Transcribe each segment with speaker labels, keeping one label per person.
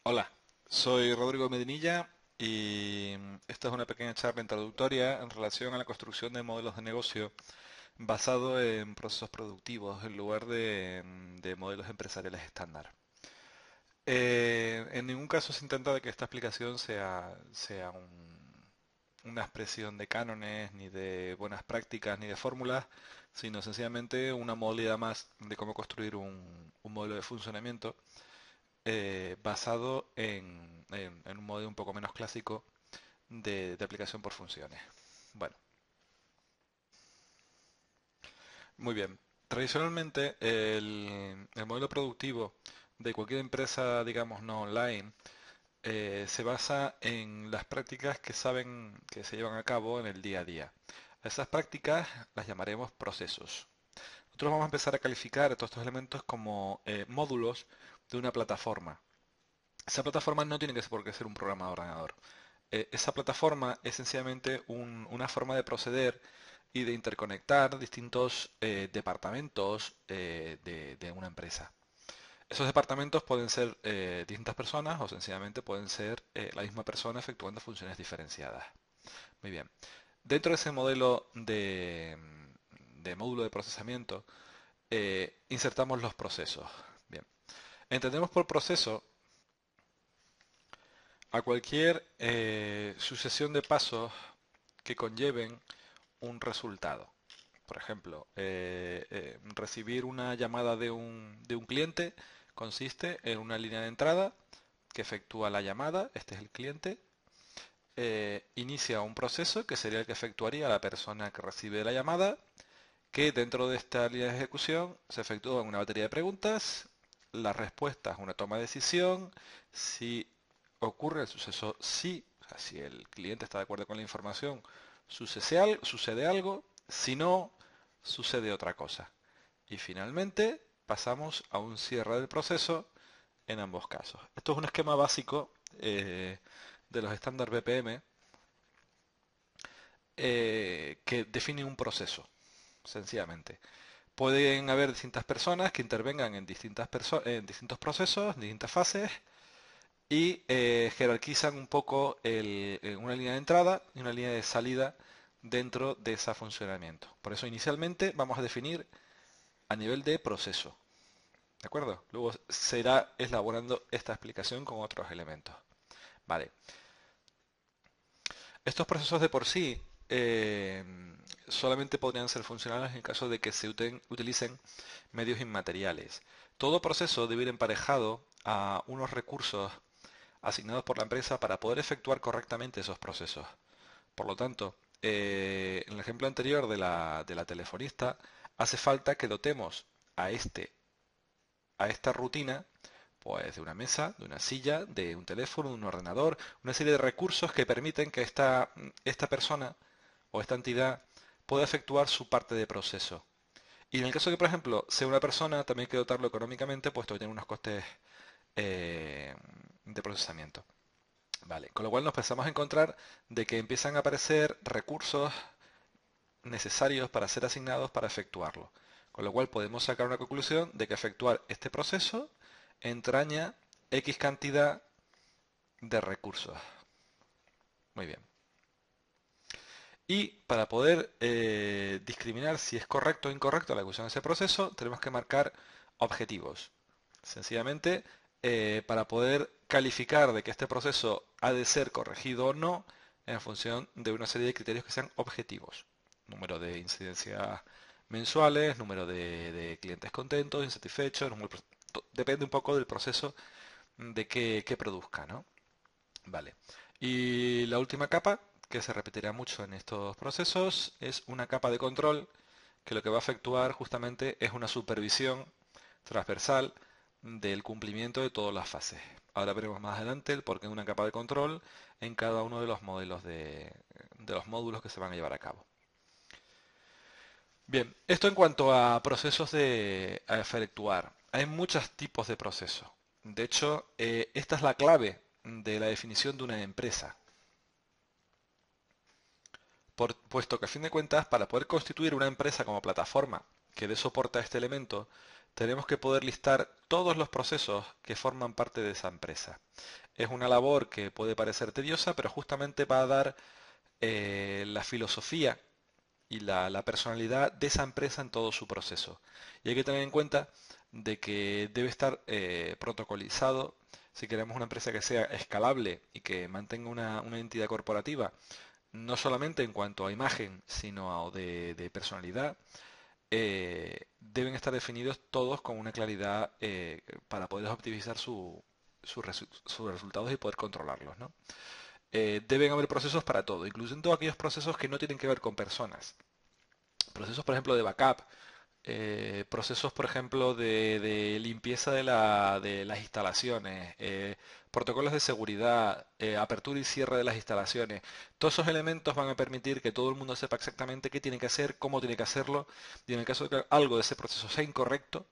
Speaker 1: Hola, soy Rodrigo Medinilla y esta es una pequeña charla introductoria en relación a la construcción de modelos de negocio basado en procesos productivos en lugar de modelos empresariales estándar. En ningún caso se intenta de que esta explicación sea una expresión de cánones, ni de buenas prácticas, ni de fórmulas, sino sencillamente una modalidad más de cómo construir un modelo de funcionamiento basado en un modelo un poco menos clásico de aplicación por funciones. Bueno, muy bien. Tradicionalmente, el modelo productivo de cualquier empresa, digamos, no online, se basa en las prácticas que saben que se llevan a cabo en el día a día. A esas prácticas las llamaremos procesos. Nosotros vamos a empezar a calificar todos estos elementos como módulos de una plataforma. Esa plataforma no tiene que ser por qué ser un programa de ordenador. Esa plataforma es sencillamente una forma de proceder y de interconectar distintos departamentos de una empresa. Esos departamentos pueden ser distintas personas o sencillamente pueden ser la misma persona efectuando funciones diferenciadas. Muy bien. Dentro de ese modelo de módulo de procesamiento, insertamos los procesos. Bien. Entendemos por proceso a cualquier sucesión de pasos que conlleven un resultado. Por ejemplo, recibir una llamada de un cliente consiste en una línea de entrada que efectúa la llamada, este es el cliente, inicia un proceso que sería el que efectuaría la persona que recibe la llamada, que dentro de esta línea de ejecución se efectúa una batería de preguntas, la respuesta es una toma de decisión, si ocurre el suceso sí, o sea, si el cliente está de acuerdo con la información, sucede algo, si no, sucede otra cosa. Y finalmente pasamos a un cierre del proceso en ambos casos. Esto es un esquema básico de los estándares BPM que define un proceso, sencillamente. Pueden haber distintas personas que intervengan en distintos procesos, en distintas fases, y jerarquizan un poco una línea de entrada y una línea de salida dentro de ese funcionamiento. Por eso inicialmente vamos a definir a nivel de proceso. ¿De acuerdo? Luego se irá elaborando esta explicación con otros elementos. Vale. Estos procesos de por sí solamente podrían ser funcionales en caso de que se utilicen medios inmateriales. Todo proceso debe ir emparejado a unos recursos asignados por la empresa para poder efectuar correctamente esos procesos. Por lo tanto, en el ejemplo anterior de la telefonista, hace falta que dotemos a esta rutina pues de una mesa, de una silla, de un teléfono, de un ordenador, una serie de recursos que permiten que esta persona o esta entidad pueda efectuar su parte de proceso. Y en el caso de que, por ejemplo, sea una persona, también hay que dotarlo económicamente, puesto que tiene unos costes de procesamiento. Vale, con lo cual nos empezamos a encontrar de que empiezan a aparecer recursos necesarios para ser asignados para efectuarlo. Con lo cual podemos sacar una conclusión de que efectuar este proceso entraña X cantidad de recursos. Muy bien. Y para poder discriminar si es correcto o incorrecto la ejecución de ese proceso, tenemos que marcar objetivos. Sencillamente, para poder calificar de que este proceso ha de ser corregido o no en función de una serie de criterios que sean objetivos. Número de incidencias mensuales, número de clientes contentos, insatisfechos, depende un poco del proceso de que produzca, ¿no? Vale. Y la última capa, que se repetirá mucho en estos procesos, es una capa de control que lo que va a efectuar justamente es una supervisión transversal del cumplimiento de todas las fases. Ahora veremos más adelante el porqué de una capa de control en cada uno de los modelos de los módulos que se van a llevar a cabo. Bien, esto en cuanto a procesos a efectuar. Hay muchos tipos de procesos. De hecho, esta es la clave de la definición de una empresa. Puesto que a fin de cuentas, para poder constituir una empresa como plataforma que dé soporte a este elemento, tenemos que poder listar todos los procesos que forman parte de esa empresa. Es una labor que puede parecer tediosa, pero justamente va a dar la filosofía y la personalidad de esa empresa en todo su proceso. Y hay que tener en cuenta de que debe estar protocolizado si queremos una empresa que sea escalable y que mantenga una entidad corporativa, no solamente en cuanto a imagen, sino de personalidad. Deben estar definidos todos con una claridad para poder optimizar sus resultados y poder controlarlos, ¿no? Deben haber procesos para todo, incluyendo aquellos procesos que no tienen que ver con personas. Procesos, por ejemplo, de backup, procesos, por ejemplo, de limpieza de las instalaciones, protocolos de seguridad, apertura y cierre de las instalaciones. Todos esos elementos van a permitir que todo el mundo sepa exactamente qué tiene que hacer, cómo tiene que hacerlo, y en el caso de que algo de ese proceso sea incorrecto,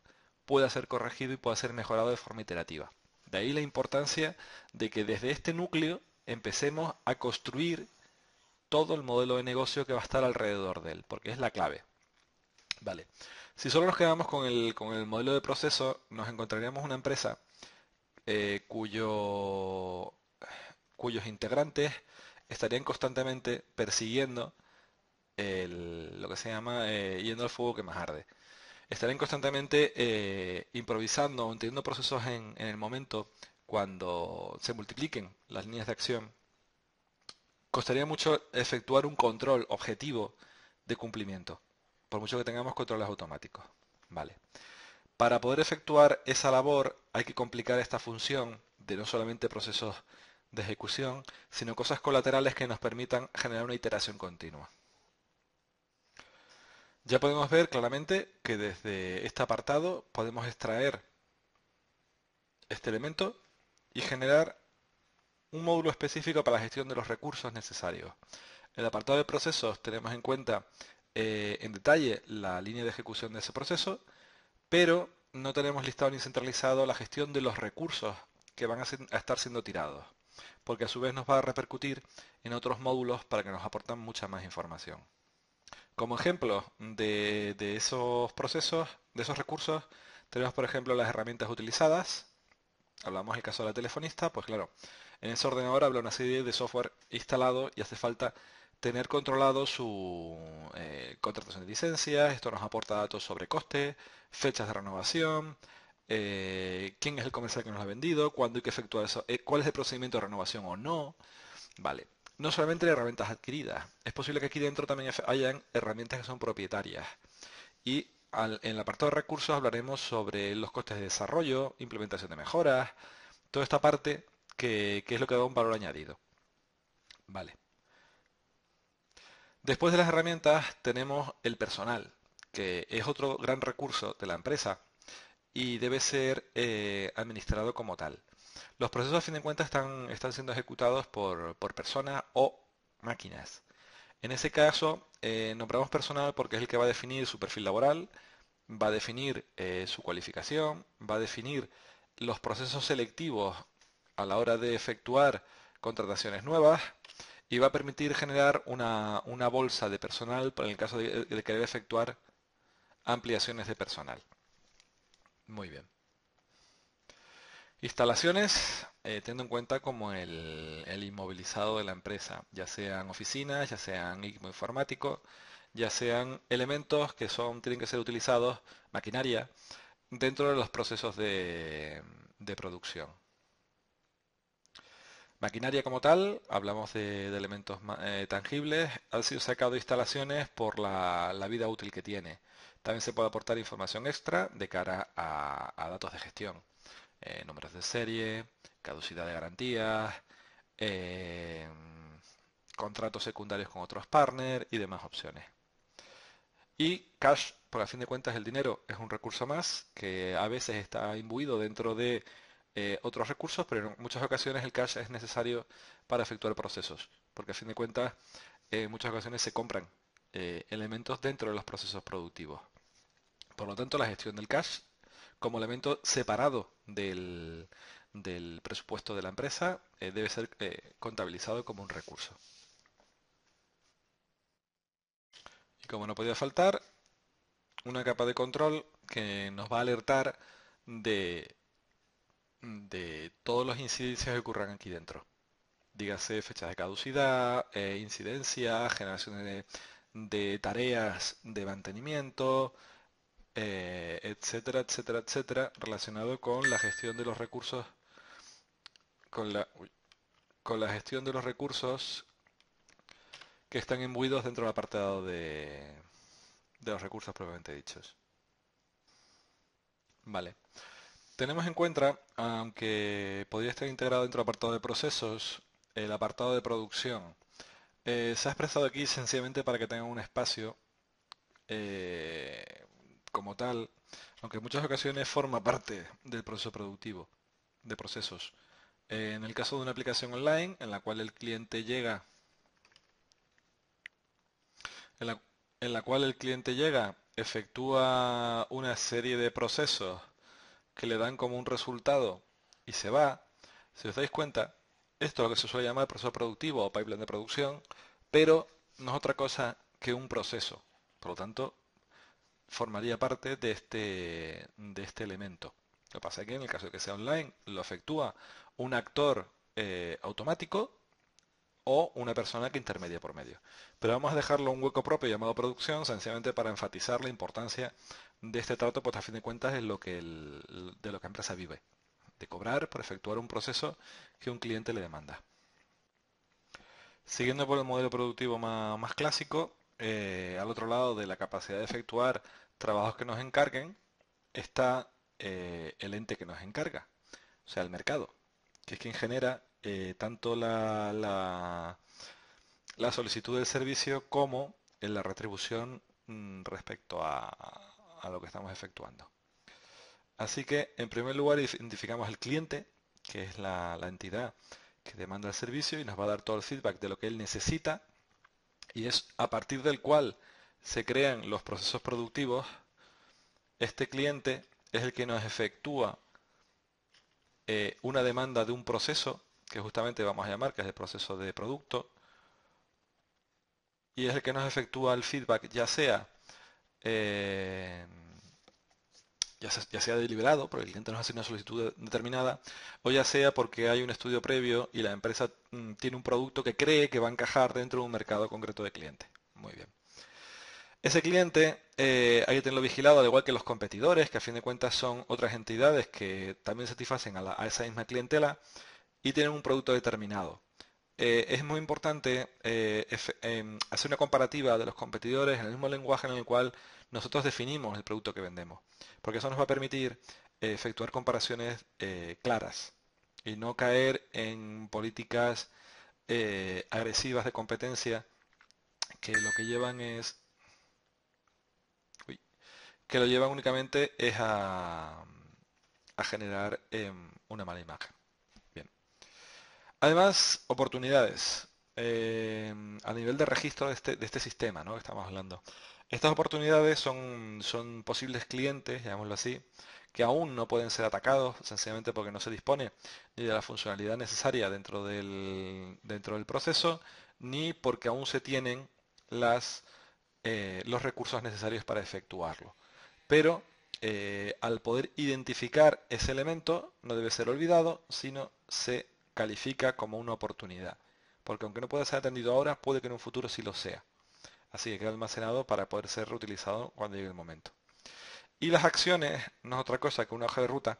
Speaker 1: pueda ser corregido y pueda ser mejorado de forma iterativa. De ahí la importancia de que desde este núcleo empecemos a construir todo el modelo de negocio que va a estar alrededor de él, porque es la clave. Vale. Si solo nos quedamos con el modelo de proceso, nos encontraríamos una empresa cuyos integrantes estarían constantemente persiguiendo lo que se llama yendo al fuego que más arde. Estarían constantemente improvisando o teniendo procesos en el momento cuando se multipliquen las líneas de acción. Costaría mucho efectuar un control objetivo de cumplimiento, por mucho que tengamos controles automáticos. Vale. Para poder efectuar esa labor hay que complicar esta función de no solamente procesos de ejecución, sino cosas colaterales que nos permitan generar una iteración continua. Ya podemos ver claramente que desde este apartado podemos extraer este elemento y generar un módulo específico para la gestión de los recursos necesarios. En el apartado de procesos tenemos en cuenta en detalle la línea de ejecución de ese proceso, pero no tenemos listado ni centralizado la gestión de los recursos que van a estar siendo tirados, porque a su vez nos va a repercutir en otros módulos para que nos aportan mucha más información. Como ejemplo de esos procesos, de esos recursos, tenemos por ejemplo las herramientas utilizadas. Hablamos del caso de la telefonista, pues claro, en ese ordenador habla una serie de software instalado y hace falta tener controlado su contratación de licencias. Esto nos aporta datos sobre coste, fechas de renovación, quién es el comercial que nos ha vendido, cuándo hay que efectuar eso, cuál es el procedimiento de renovación o no. Vale. No solamente herramientas adquiridas, es posible que aquí dentro también hayan herramientas que son propietarias. Y en el apartado de recursos hablaremos sobre los costes de desarrollo, implementación de mejoras, toda esta parte que es lo que da un valor añadido. Vale. Después de las herramientas tenemos el personal, que es otro gran recurso de la empresa y debe ser administrado como tal. Los procesos a fin de cuentas están siendo ejecutados por personas o máquinas. En ese caso, nombramos personal porque es el que va a definir su perfil laboral, va a definir su cualificación, va a definir los procesos selectivos a la hora de efectuar contrataciones nuevas y va a permitir generar una bolsa de personal para el caso de querer efectuar ampliaciones de personal. Muy bien. Instalaciones, teniendo en cuenta como el inmovilizado de la empresa, ya sean oficinas, ya sean equipo informático, ya sean elementos que tienen que ser utilizados, maquinaria, dentro de los procesos de producción. Maquinaria como tal, hablamos de elementos tangibles, han sido sacados de instalaciones por la vida útil que tiene. También se puede aportar información extra de cara a datos de gestión, números de serie, caducidad de garantías, eh, contratos secundarios con otros partners y demás opciones. Y cash, porque a fin de cuentas el dinero es un recurso más que a veces está imbuido dentro de otros recursos, pero en muchas ocasiones el cash es necesario para efectuar procesos, porque a fin de cuentas en muchas ocasiones se compran elementos dentro de los procesos productivos. Por lo tanto, la gestión del cash como elemento separado del presupuesto de la empresa debe ser contabilizado como un recurso. Y como no podía faltar, una capa de control que nos va a alertar de, de todos los incidencias que ocurran aquí dentro. Dígase fechas de caducidad, incidencia, generación de tareas de mantenimiento, etcétera, etcétera, etcétera, relacionado con la gestión de los recursos, con con la gestión de los recursos que están imbuidos dentro del apartado de los recursos propiamente dichos. Vale. Tenemos en cuenta, aunque podría estar integrado dentro del apartado de procesos, el apartado de producción. Se ha expresado aquí sencillamente para que tengan un espacio eh, como tal, aunque en muchas ocasiones forma parte del proceso productivo de procesos. En el caso de una aplicación online en la cual el cliente llega, en la, en la cual el cliente llega, efectúa una serie de procesos que le dan como un resultado y se va, si os dais cuenta, esto es lo que se suele llamar proceso productivo o pipeline de producción, pero no es otra cosa que un proceso. Por lo tanto, formaría parte de este elemento. Lo que pasa es que en el caso de que sea online, lo efectúa un actor automático o una persona que intermedia por medio. Pero vamos a dejarlo un hueco propio llamado producción, sencillamente para enfatizar la importancia de este trato, pues a fin de cuentas es lo que de lo que la empresa vive, de cobrar por efectuar un proceso que un cliente le demanda. Siguiendo por el modelo productivo más clásico, al otro lado de la capacidad de efectuar trabajos que nos encarguen, está el ente que nos encarga, o sea, el mercado, que es quien genera tanto la solicitud del servicio como en la retribución respecto a lo que estamos efectuando. Así que, en primer lugar, identificamos el cliente, que es la entidad que demanda el servicio y nos va a dar todo el feedback de lo que él necesita y es a partir del cual se crean los procesos productivos. Este cliente es el que nos efectúa una demanda de un proceso, que justamente vamos a llamar que es el proceso de producto, y es el que nos efectúa el feedback, eh, ya sea deliberado, porque el cliente nos hace una solicitud determinada, o ya sea porque hay un estudio previo y la empresa tiene un producto que cree que va a encajar dentro de un mercado concreto de cliente. Muy bien. Ese cliente hay que tenerlo vigilado, al igual que los competidores, que a fin de cuentas son otras entidades que también satisfacen a esa misma clientela y tienen un producto determinado. Es muy importante hacer una comparativa de los competidores en el mismo lenguaje en el cual nosotros definimos el producto que vendemos, porque eso nos va a permitir efectuar comparaciones claras y no caer en políticas agresivas de competencia que lo que llevan es, uy, que lo llevan únicamente es a generar una mala imagen. Bien. Además, oportunidades. A nivel de registro de este sistema, ¿no? Que estamos hablando. Estas oportunidades son posibles clientes, llamémoslo así, que aún no pueden ser atacados, sencillamente porque no se dispone ni de la funcionalidad necesaria dentro del proceso, ni porque aún se tienen los recursos necesarios para efectuarlo. Pero al poder identificar ese elemento, no debe ser olvidado, sino se califica como una oportunidad. Porque aunque no pueda ser atendido ahora, puede que en un futuro sí lo sea. Así que queda almacenado para poder ser reutilizado cuando llegue el momento. Y las acciones no es otra cosa que una hoja de ruta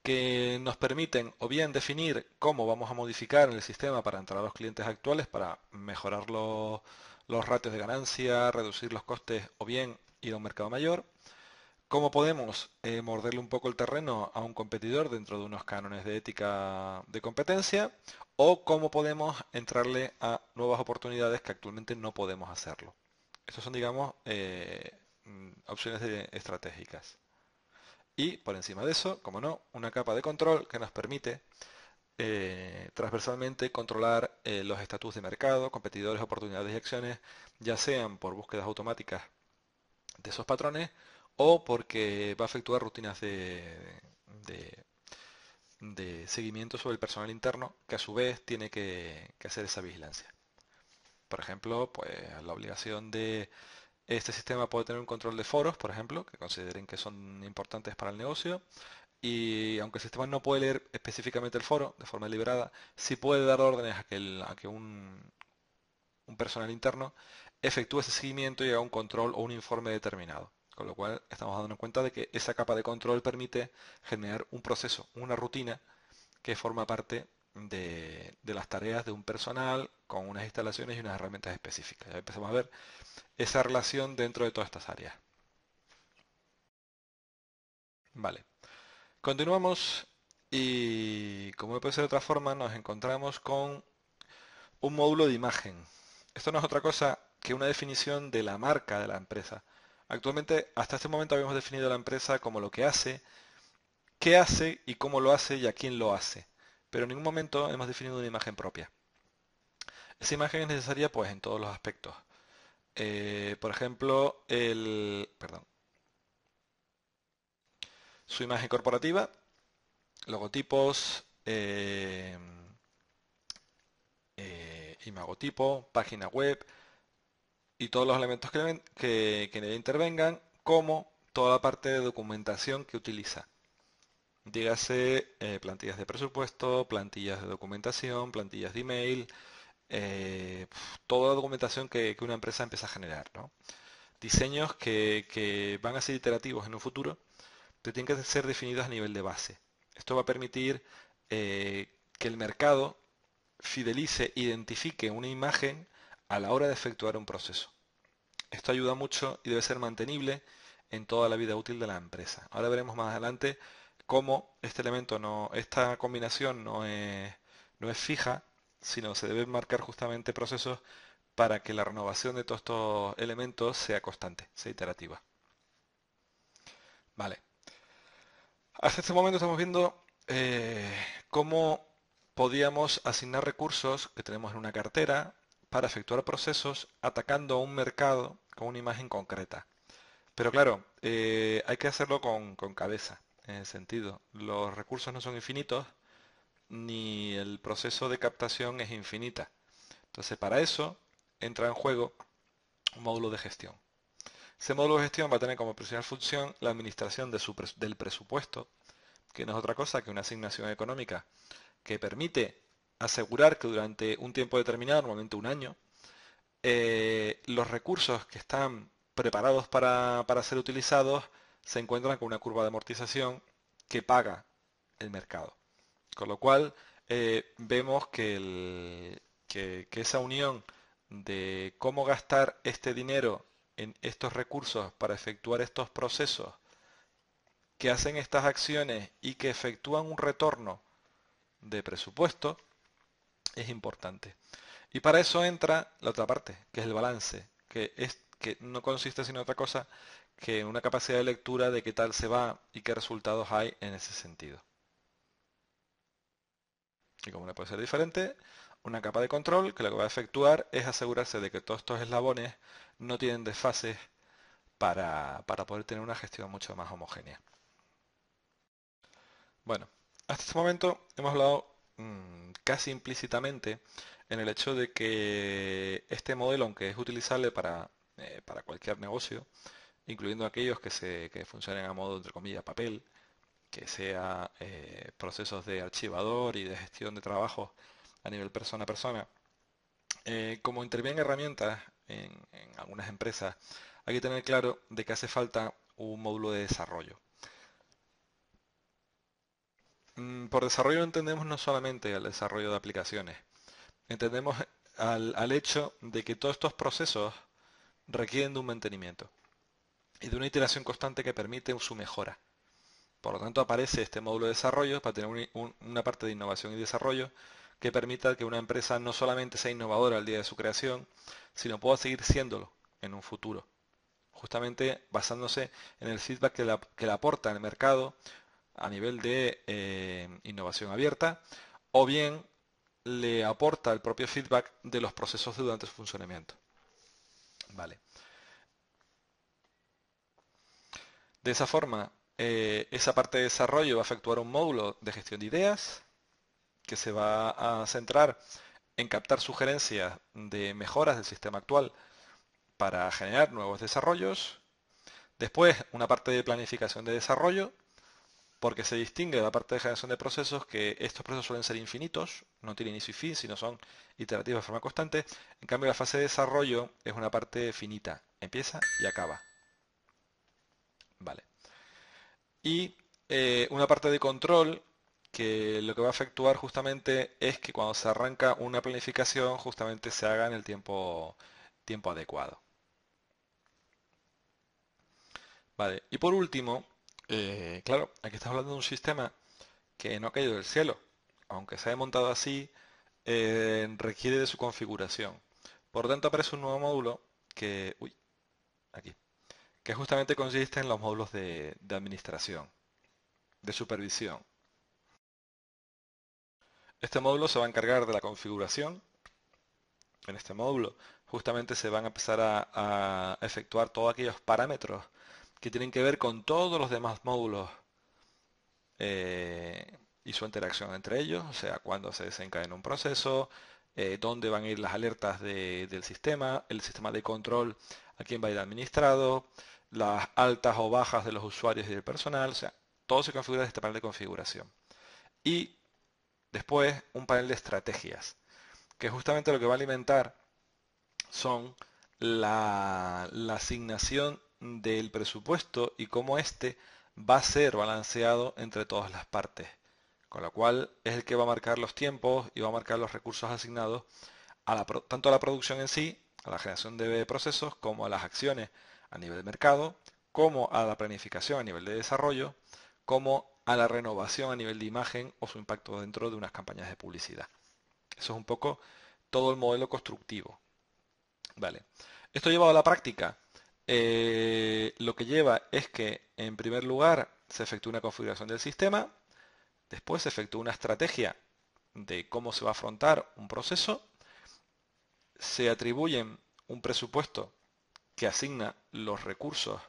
Speaker 1: que nos permiten o bien definir cómo vamos a modificar en el sistema para entrar a los clientes actuales, para mejorar los ratios de ganancia, reducir los costes o bien ir a un mercado mayor. ¿Cómo podemos morderle un poco el terreno a un competidor dentro de unos cánones de ética de competencia? ¿O cómo podemos entrarle a nuevas oportunidades que actualmente no podemos hacerlo? Estas son, digamos, opciones estratégicas. Y por encima de eso, como no, una capa de control que nos permite transversalmente controlar los estatus de mercado, competidores, oportunidades y acciones, ya sean por búsquedas automáticas de esos patrones o porque va a efectuar rutinas de- de seguimiento sobre el personal interno que a su vez tiene que hacer esa vigilancia. Por ejemplo, pues la obligación Este sistema puede tener un control de foros, por ejemplo, que consideren que son importantes para el negocio. Y aunque el sistema no puede leer específicamente el foro de forma deliberada, sí puede dar órdenes a que un personal interno efectúe ese seguimiento y haga un control o un informe determinado. Con lo cual estamos dando cuenta de que esa capa de control permite generar un proceso, una rutina que forma parte de las tareas de un personal con unas instalaciones y unas herramientas específicas. Ya empezamos a ver esa relación dentro de todas estas áreas. Vale, continuamos y como no puede ser de otra forma, nos encontramos con un módulo de imagen. Esto no es otra cosa que una definición de la marca de la empresa. Actualmente, hasta este momento habíamos definido la empresa como lo que hace, qué hace y cómo lo hace y a quién lo hace. Pero en ningún momento hemos definido una imagen propia. Esa imagen es necesaria pues en todos los aspectos. Por ejemplo, perdón, su imagen corporativa, logotipos, imagotipo, página web y todos los elementos que en ella intervengan, como toda la parte de documentación que utiliza. Dígase plantillas de presupuesto, plantillas de documentación, plantillas de email, toda la documentación que una empresa empieza a generar, ¿no? Diseños que van a ser iterativos en un futuro, pero tienen que ser definidos a nivel de base. Esto va a permitir que el mercado fidelice, identifique una imagen a la hora de efectuar un proceso. Esto ayuda mucho y debe ser mantenible en toda la vida útil de la empresa. Ahora veremos más adelante cómo este elemento esta combinación no es fija, sino se deben marcar justamente procesos para que la renovación de todos estos elementos sea constante, sea iterativa. Vale. Hasta este momento estamos viendo cómo podíamos asignar recursos que tenemos en una cartera para efectuar procesos atacando a un mercado con una imagen concreta. Pero claro, hay que hacerlo con cabeza, en el sentido, los recursos no son infinitos, ni el proceso de captación es infinita. Entonces, para eso entra en juego un módulo de gestión. Ese módulo de gestión va a tener como principal función la administración del presupuesto, que no es otra cosa que una asignación económica que permite asegurar que durante un tiempo determinado, normalmente un año, los recursos que están preparados para ser utilizados se encuentran con una curva de amortización que paga el mercado. Con lo cual, vemos que esa unión de cómo gastar este dinero en estos recursos para efectuar estos procesos que hacen estas acciones y que efectúan un retorno de presupuesto es importante. Y para eso entra la otra parte, que es el balance, que no consiste sino otra cosa que una capacidad de lectura de qué tal se va y qué resultados hay en ese sentido. Y como no puede ser diferente, una capa de control que lo que va a efectuar es asegurarse de que todos estos eslabones no tienen desfases para poder tener una gestión mucho más homogénea. Bueno, hasta este momento hemos hablado casi implícitamente en el hecho de que este modelo, aunque es utilizable para cualquier negocio, incluyendo aquellos que funcionen a modo, entre comillas, papel, que sea procesos de archivador y de gestión de trabajo a nivel persona a persona, como intervienen herramientas en algunas empresas, hay que tener claro de que hace falta un módulo de desarrollo. Por desarrollo entendemos no solamente el desarrollo de aplicaciones, entendemos al hecho de que todos estos procesos requieren de un mantenimiento y de una iteración constante que permite su mejora. Por lo tanto, aparece este módulo de desarrollo para tener una parte de innovación y desarrollo que permita que una empresa no solamente sea innovadora al día de su creación, sino pueda seguir siéndolo en un futuro, justamente basándose en el feedback que le aporta el mercado a nivel de innovación abierta, o bien le aporta el propio feedback de los procesos durante su funcionamiento. Vale. De esa forma, esa parte de desarrollo va a efectuar un módulo de gestión de ideas que se va a centrar en captar sugerencias de mejoras del sistema actual para generar nuevos desarrollos. Después, una parte de planificación de desarrollo, porque se distingue de la parte de generación de procesos que estos procesos suelen ser infinitos, no tienen inicio y fin, sino son iterativos de forma constante. En cambio, la fase de desarrollo es una parte finita, empieza y acaba. Vale. Y una parte de control que lo que va a efectuar justamente es que cuando se arranca una planificación justamente se haga en el tiempo adecuado. Vale. Y por último, claro, aquí estamos hablando de un sistema que no ha caído del cielo. Aunque se haya montado así, requiere de su configuración. Por tanto, aparece un nuevo módulo que, uy, aquí, que justamente consiste en los módulos de administración, de supervisión. Este módulo se va a encargar de la configuración. En este módulo justamente se van a empezar a efectuar todos aquellos parámetros que tienen que ver con todos los demás módulos y su interacción entre ellos, o sea, cuándo se desencadena un proceso, dónde van a ir las alertas del sistema, el sistema de control, a quién va a ir administrado, las altas o bajas de los usuarios y del personal, o sea, todo se configura desde este panel de configuración. Y después un panel de estrategias, que justamente lo que va a alimentar son la asignación del presupuesto y cómo éste va a ser balanceado entre todas las partes. Con lo cual es el que va a marcar los tiempos y va a marcar los recursos asignados tanto a la producción en sí, a la generación de procesos, como a las acciones a nivel de mercado, como a la planificación a nivel de desarrollo, como a la renovación a nivel de imagen o su impacto dentro de unas campañas de publicidad. Eso es un poco todo el modelo constructivo. Vale. Esto llevado a la práctica, lo que lleva es que en primer lugar se efectúa una configuración del sistema, después se efectúa una estrategia de cómo se va a afrontar un proceso, se atribuyen un presupuesto que asigna los recursos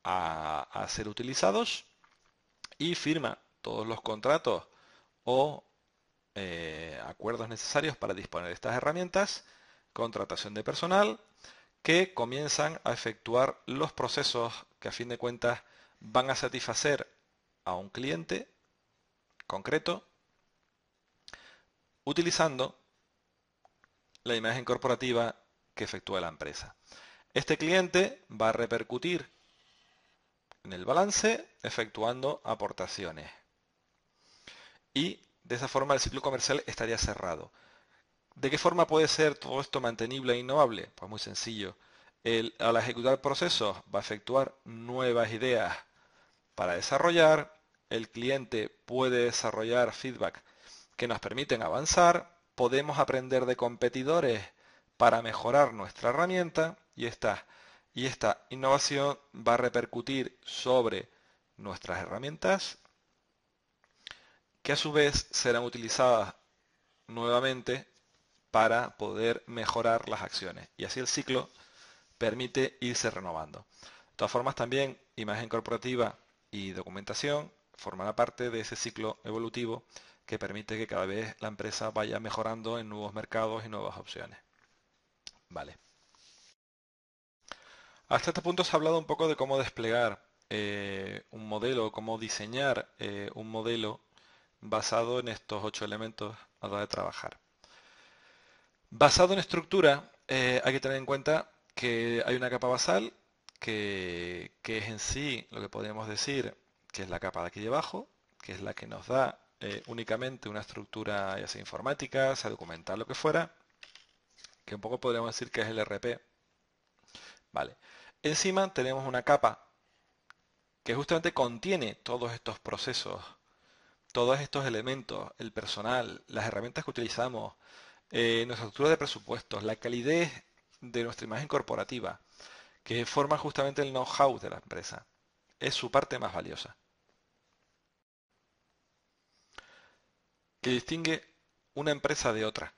Speaker 1: a ser utilizados y firma todos los contratos o acuerdos necesarios para disponer de estas herramientas, contratación de personal, que comienzan a efectuar los procesos que a fin de cuentas van a satisfacer a un cliente concreto utilizando la imagen corporativa que efectúa la empresa. Este cliente va a repercutir en el balance efectuando aportaciones y de esa forma el ciclo comercial estaría cerrado. ¿De qué forma puede ser todo esto mantenible e innovable? Pues muy sencillo. Al ejecutar procesos va a efectuar nuevas ideas para desarrollar, el cliente puede desarrollar feedback que nos permiten avanzar, podemos aprender de competidores para mejorar nuestra herramienta y esta innovación va a repercutir sobre nuestras herramientas que a su vez serán utilizadas nuevamente para poder mejorar las acciones y así el ciclo permite irse renovando. De todas formas también imagen corporativa y documentación formará parte de ese ciclo evolutivo que permite que cada vez la empresa vaya mejorando en nuevos mercados y nuevas opciones. Vale. Hasta este punto se ha hablado un poco de cómo desplegar un modelo, cómo diseñar un modelo basado en estos 8 elementos a la hora de trabajar. Basado en estructura, hay que tener en cuenta que hay una capa basal que es en sí lo que podríamos decir que es la capa de aquí debajo, que es la que nos da únicamente una estructura ya sea informática, sea documental, lo que fuera, que un poco podríamos decir que es el RP. Vale. Encima tenemos una capa que justamente contiene todos estos procesos, todos estos elementos, el personal, las herramientas que utilizamos, nuestra estructura de presupuestos, la calidez de nuestra imagen corporativa, que forma justamente el know-how de la empresa. Es su parte más valiosa, que distingue una empresa de otra,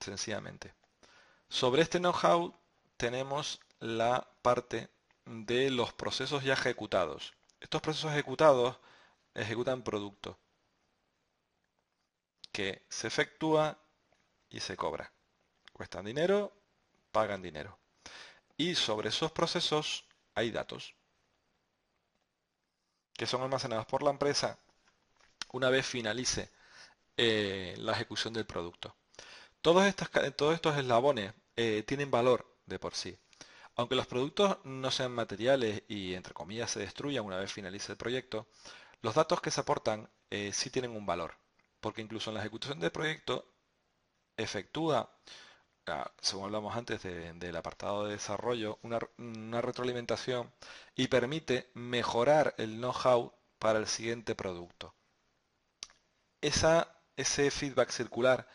Speaker 1: sencillamente. Sobre este know-how tenemos la parte de los procesos ya ejecutados. Estos procesos ejecutados ejecutan producto que se efectúa y se cobra. Cuestan dinero, pagan dinero. Y sobre esos procesos hay datos que son almacenados por la empresa una vez finalice la ejecución del producto. Todos estos eslabones tienen valor de por sí. Aunque los productos no sean materiales y entre comillas se destruyan una vez finalice el proyecto, los datos que se aportan sí tienen un valor, porque incluso en la ejecución del proyecto efectúa, según hablamos antes del apartado de desarrollo, una retroalimentación y permite mejorar el know-how para el siguiente producto. Ese feedback circular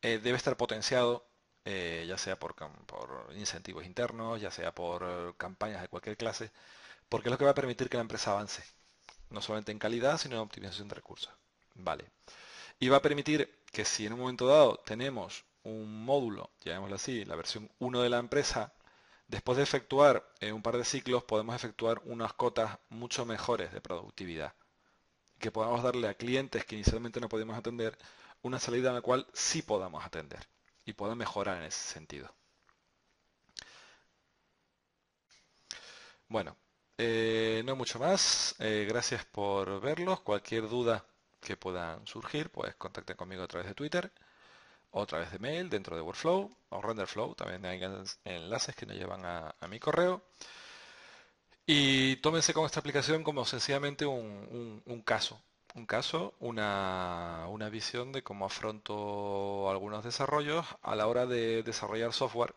Speaker 1: debe estar potenciado, ya sea por incentivos internos, ya sea por campañas de cualquier clase, porque es lo que va a permitir que la empresa avance, no solamente en calidad, sino en optimización de recursos. Vale. Y va a permitir que si en un momento dado tenemos un módulo, llamémoslo así, la versión 1 de la empresa, después de efectuar un par de ciclos, podemos efectuar unas cotas mucho mejores de productividad, que podamos darle a clientes que inicialmente no podíamos atender una salida en la cual sí podamos atender y pueda mejorar en ese sentido. Bueno, no mucho más. Gracias por verlos. Cualquier duda que puedan surgir, pues contacten conmigo a través de Twitter o a través de mail dentro de Workflow o RenderFlow. También hay enlaces que nos llevan a mi correo. Y tómense con esta aplicación como sencillamente un caso. Un caso, una visión de cómo afronto algunos desarrollos a la hora de desarrollar software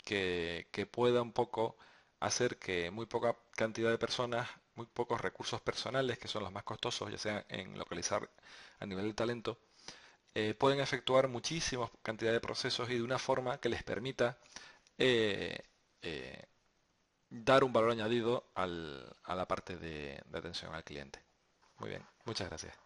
Speaker 1: que pueda un poco hacer que muy poca cantidad de personas, muy pocos recursos personales, que son los más costosos, ya sea en localizar a nivel de talento, pueden efectuar muchísimas cantidad de procesos y de una forma que les permita eh, eh, dar un valor añadido a la parte de atención al cliente. Muy bien, muchas gracias.